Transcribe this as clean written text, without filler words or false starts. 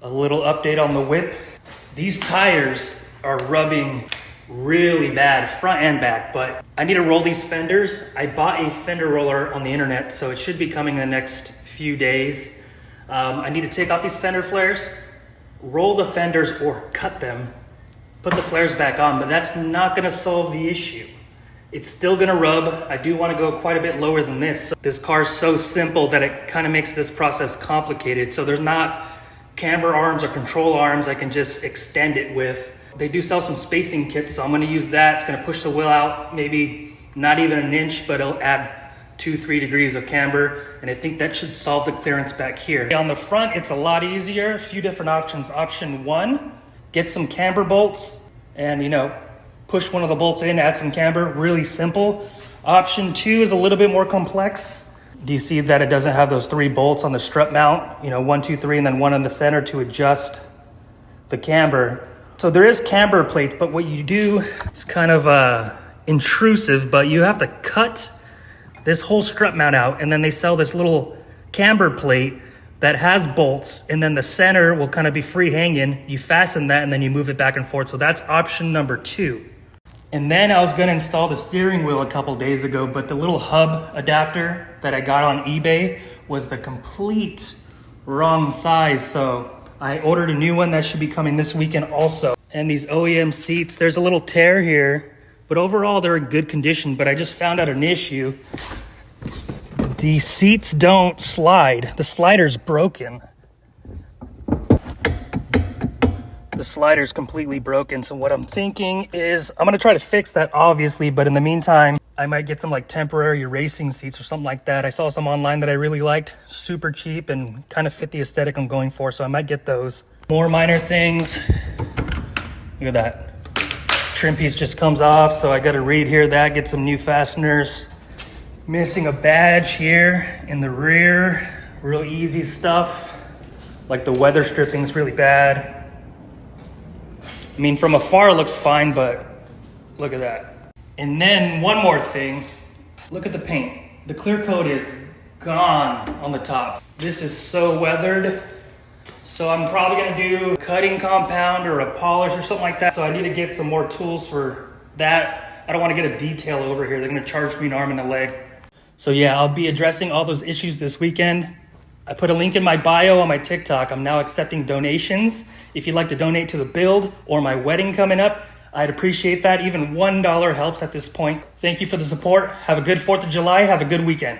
A little update on the whip. These tires are rubbing really bad, front and back, but I need to roll these fenders. I bought a fender roller on the internet, so it should be coming in the next few days. I need to take off these fender flares, roll the fenders or cut them, put the flares back on, but that's not gonna solve the issue. It's still gonna rub. I do wanna go quite a bit lower than this. So this car's so simple that it kind of makes this process complicated. So there's not camber arms or control arms I can just extend it with. They do sell some spacing kits, so I'm gonna use that. It's gonna push the wheel out maybe not even an inch, but it'll add 2-3 degrees of camber, and I think that should solve the clearance back here. On the front, it's a lot easier. A few different options. Option 1, get some camber bolts and push one of the bolts in, add some camber, really simple. Option 2 is a little bit more complex. Do you see that it doesn't have those 3 bolts on the strut mount? 1, 2, 3, and then one in the center to adjust the camber. So there is camber plates, but what you do is kind of intrusive, but you have to cut this whole strut mount out, and then they sell this little camber plate that has bolts, and then the center will kind of be free hanging. You fasten that and then you move it back and forth. So that's option number 2. And then I was gonna install the steering wheel a couple days ago, but the little hub adapter that I got on eBay was the complete wrong size. So I ordered a new one that should be coming this weekend also. And these OEM seats, there's a little tear here, but overall they're in good condition. But I just found out an issue. The seats don't slide. The slider's broken. The slider's completely broken. So what I'm thinking is I'm gonna try to fix that obviously, but in the meantime, I might get some like temporary racing seats or something like that. I saw some online that I really liked, super cheap and kind of fit the aesthetic I'm going for. So I might get those. More minor things. Look at that. Trim piece just comes off. So I got to read here that, get some new fasteners. Missing a badge here in the rear. Real easy stuff. Like the weather stripping is really bad. I mean, from afar it looks fine, but look at that. And then one more thing, look at the paint. The clear coat is gone on the top. This is so weathered. So I'm probably gonna do a cutting compound or a polish or something like that. So I need to get some more tools for that. I don't wanna get a detail over here. They're gonna charge me an arm and a leg. So yeah, I'll be addressing all those issues this weekend. I put a link in my bio on my TikTok. I'm now accepting donations. If you'd like to donate to the build or my wedding coming up, I'd appreciate that. Even $1 helps at this point. Thank you for the support. Have a good 4th of July. Have a good weekend.